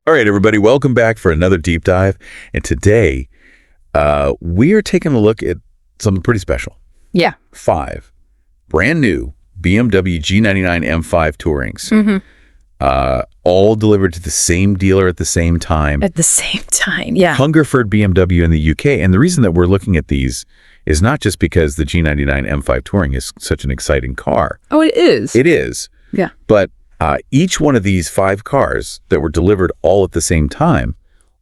All right, everybody, welcome back for another deep dive. And today, we are taking a look at something pretty special. Yeah. 5 brand new BMW G99 M5 Tourings. All delivered to the same dealer at the same time. At the same time, yeah. Hungerford BMW in the UK. And the reason that we're looking at these is not just because the G99 M5 Touring is such an exciting car. Oh, it is. It is. Yeah. But each one of these 5 cars that were delivered all at the same time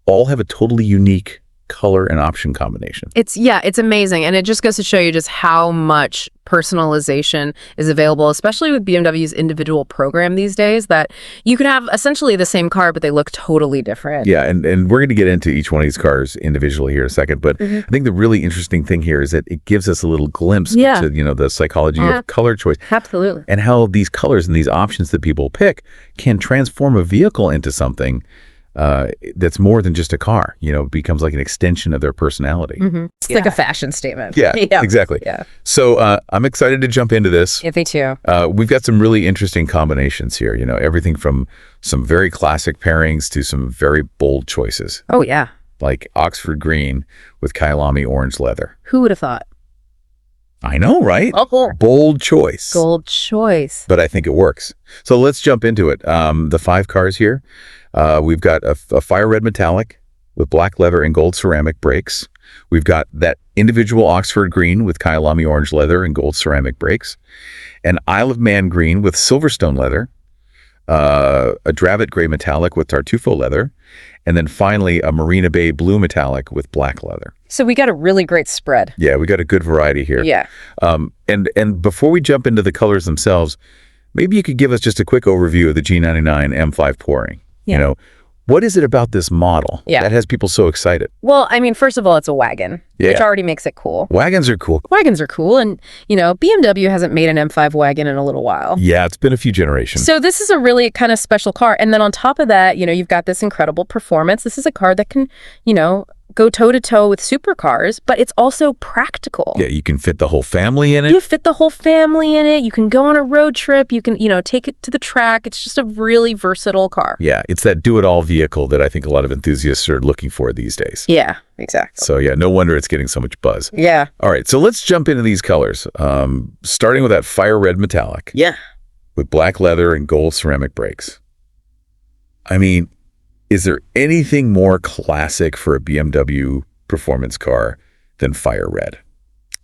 all have a totally unique color and option combination. It's amazing. And it just goes to show you just how much personalization is available, especially with BMW's individual program these days, that you can have essentially the same car, but they look totally different. Yeah, and we're going to get into each one of these cars individually here in a second. But I think the really interesting thing here is that it gives us a little glimpse into, the psychology of color choice. Absolutely. And how these colors and these options that people pick can transform a vehicle into something that's more than just a car. It becomes like an extension of their personality. It's like a fashion statement. Yeah, exactly. Yeah. So I'm excited to jump into this. Yeah, me too. We've got some really interesting combinations here. Everything from some very classic pairings to some very bold choices. Oh, yeah. Like Oxford green with Kyalami orange leather. Who would have thought? I know, right? Oh, bold choice. Bold choice. But I think it works. So let's jump into it. The 5 cars here. We've got a fire red metallic with black leather and gold ceramic brakes. We've got that individual Oxford green with Kyalami orange leather and gold ceramic brakes. An Isle of Man green with Silverstone leather. A Dravet gray metallic with Tartufo leather. And then finally, a Marina Bay Blue metallic with black leather. So we got a really great spread. Yeah, we got a good variety here. Yeah. And before we jump into the colors themselves, maybe you could give us just a quick overview of the G99 M5 Touring. Yeah. What is it about this model that has people so excited? Well, I mean, first of all, it's a wagon, which already makes it cool. Wagons are cool. Wagons are cool. And, BMW hasn't made an M5 wagon in a little while. Yeah, it's been a few generations. So this is a really kind of special car. And then on top of that, you've got this incredible performance. This is a car that can, go toe-to-toe with supercars, but it's also practical. Yeah, you can fit the whole family in it. You fit the whole family in it. You can go on a road trip. You can, take it to the track. It's just a really versatile car. Yeah, it's that do-it-all vehicle that I think a lot of enthusiasts are looking for these days. Yeah, exactly. So yeah, no wonder it's getting so much buzz. Yeah. All right, so let's jump into these colors. Starting with that fire red metallic. Yeah. With black leather and gold ceramic brakes. I mean, is there anything more classic for a BMW performance car than fire red?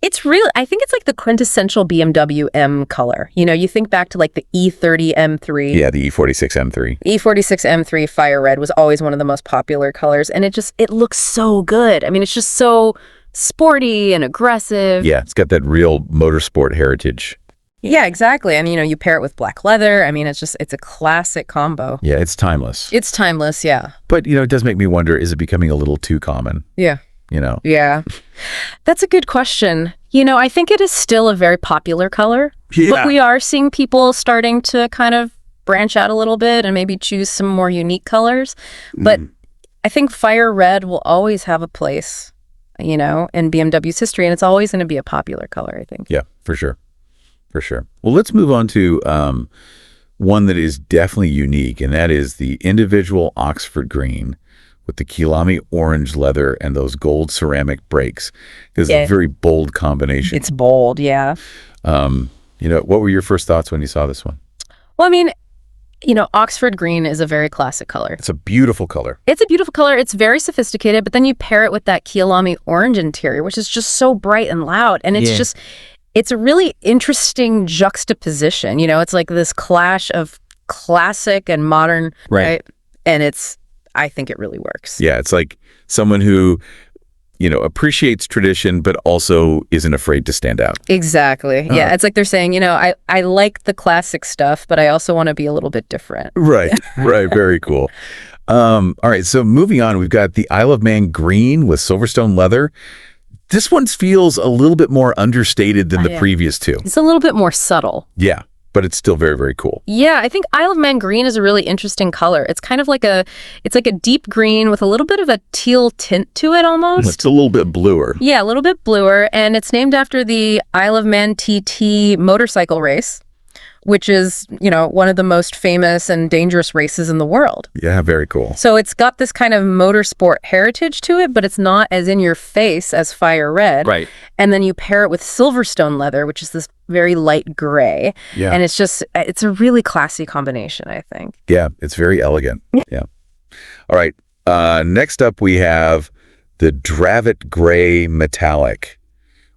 It's really, I think it's like the quintessential BMW M color. You think back to like the E30 M3. Yeah, the E46 M3. E46 M3 fire red was always one of the most popular colors. And it looks so good. I mean, it's just so sporty and aggressive. Yeah, it's got that real motorsport heritage. Yeah, exactly. And, you pair it with black leather. I mean, it's a classic combo. Yeah, it's timeless. It's timeless, yeah. But, it does make me wonder, is it becoming a little too common? Yeah. Yeah. That's a good question. I think it is still a very popular color. Yeah. But we are seeing people starting to kind of branch out a little bit and maybe choose some more unique colors. But I think fire red will always have a place, in BMW's history. And it's always going to be a popular color, I think. Yeah, for sure. For sure. Well, let's move on to one that is definitely unique, and that is the individual Oxford green with the Kyalami orange leather and those gold ceramic brakes. It's a very bold combination. It's bold, yeah. What were your first thoughts when you saw this one? Well, I mean, Oxford green is a very classic color. It's a beautiful color. It's a beautiful color. It's very sophisticated, but then you pair it with that Kyalami orange interior, which is just so bright and loud, and it's a really interesting juxtaposition. It's like this clash of classic and modern, right? And I think it really works. Yeah, it's like someone who, appreciates tradition, but also isn't afraid to stand out. Exactly. Yeah, it's like they're saying, I like the classic stuff, but I also want to be a little bit different. Right, right. Very cool. All right, so moving on, we've got the Isle of Man green with Silverstone leather. This one feels a little bit more understated than the previous two. It's a little bit more subtle. Yeah, but it's still very, very cool. Yeah, I think Isle of Man green is a really interesting color. It's kind of like a deep green with a little bit of a teal tint to it almost. It's a little bit bluer. Yeah, a little bit bluer. And it's named after the Isle of Man TT motorcycle race, which is, one of the most famous and dangerous races in the world. Yeah, very cool. So it's got this kind of motorsport heritage to it, but it's not as in your face as fire red. Right. And then you pair it with Silverstone leather, which is this very light gray. Yeah. And it's a really classy combination, I think. Yeah, it's very elegant. Yeah. All right. Next up, we have the Dravet Gray Metallic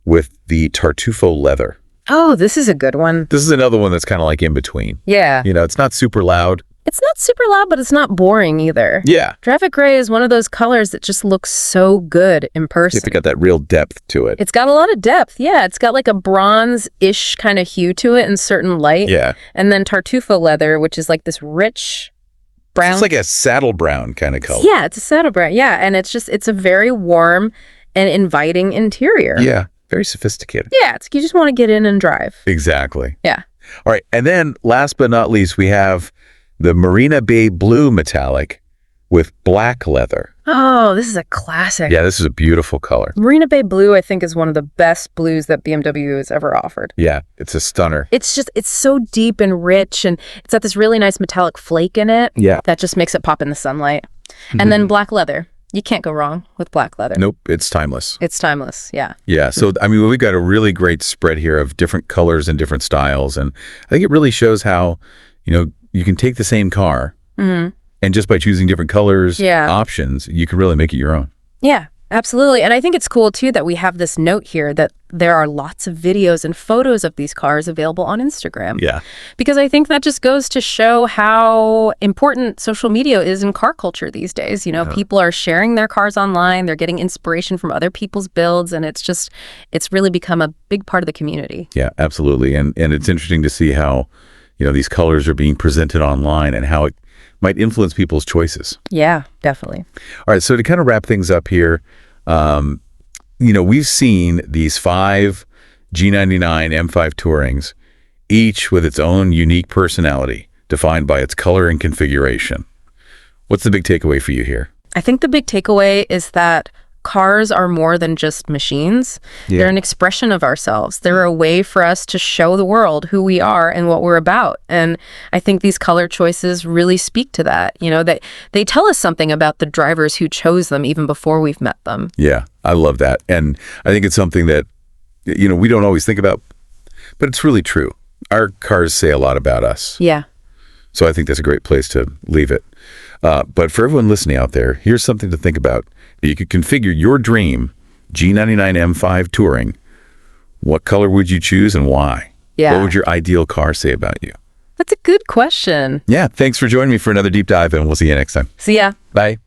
with the Tartufo leather. Oh, this is a good one. This is another one that's kind of like in between. Yeah. It's not super loud. It's not super loud, but it's not boring either. Yeah. Dravet gray is one of those colors that just looks so good in person. It's got that real depth to it. It's got a lot of depth. Yeah. It's got like a bronze-ish kind of hue to it in certain light. Yeah. And then Tartufo leather, which is like this rich brown. It's like a saddle brown kind of color. Yeah, it's a saddle brown. Yeah. And it's a very warm and inviting interior. Yeah. Very sophisticated. Yeah. You just want to get in and drive. Exactly. Yeah. All right. And then last but not least, we have the Marina Bay Blue Metallic with black leather. Oh, this is a classic. Yeah, this is a beautiful color. Marina Bay Blue, I think, is one of the best blues that BMW has ever offered. Yeah, it's a stunner. It's so deep and rich, and it's got this really nice metallic flake in it. Yeah. That just makes it pop in the sunlight. And then black leather. You can't go wrong with black leather. Nope, it's timeless. It's timeless, yeah. Yeah, so, we've got a really great spread here of different colors and different styles, and I think it really shows how, you can take the same car, and just by choosing different colors, options, you can really make it your own. Yeah, absolutely. And I think it's cool, too, that we have this note here that there are lots of videos and photos of these cars available on Instagram. Yeah. Because I think that just goes to show how important social media is in car culture these days. People are sharing their cars online. They're getting inspiration from other people's builds. And it's really become a big part of the community. Yeah, absolutely. And it's interesting to see how, these colors are being presented online and how it might influence people's choices. Yeah, definitely. All right, so to kind of wrap things up here, we've seen these 5 G99 M5 Tourings, each with its own unique personality, defined by its color and configuration. What's the big takeaway for you here? I think the big takeaway is that cars are more than just machines. Yeah. They're an expression of ourselves. They're a way for us to show the world who we are and what we're about. And I think these color choices really speak to that. They tell us something about the drivers who chose them even before we've met them. Yeah, I love that. And I think it's something that, we don't always think about, but it's really true. Our cars say a lot about us. Yeah. So I think that's a great place to leave it. But for everyone listening out there, here's something to think about. You could configure your dream G99 M5 Touring. What color would you choose and why? Yeah. What would your ideal car say about you? That's a good question. Yeah. Thanks for joining me for another deep dive, and we'll see you next time. See ya. Bye.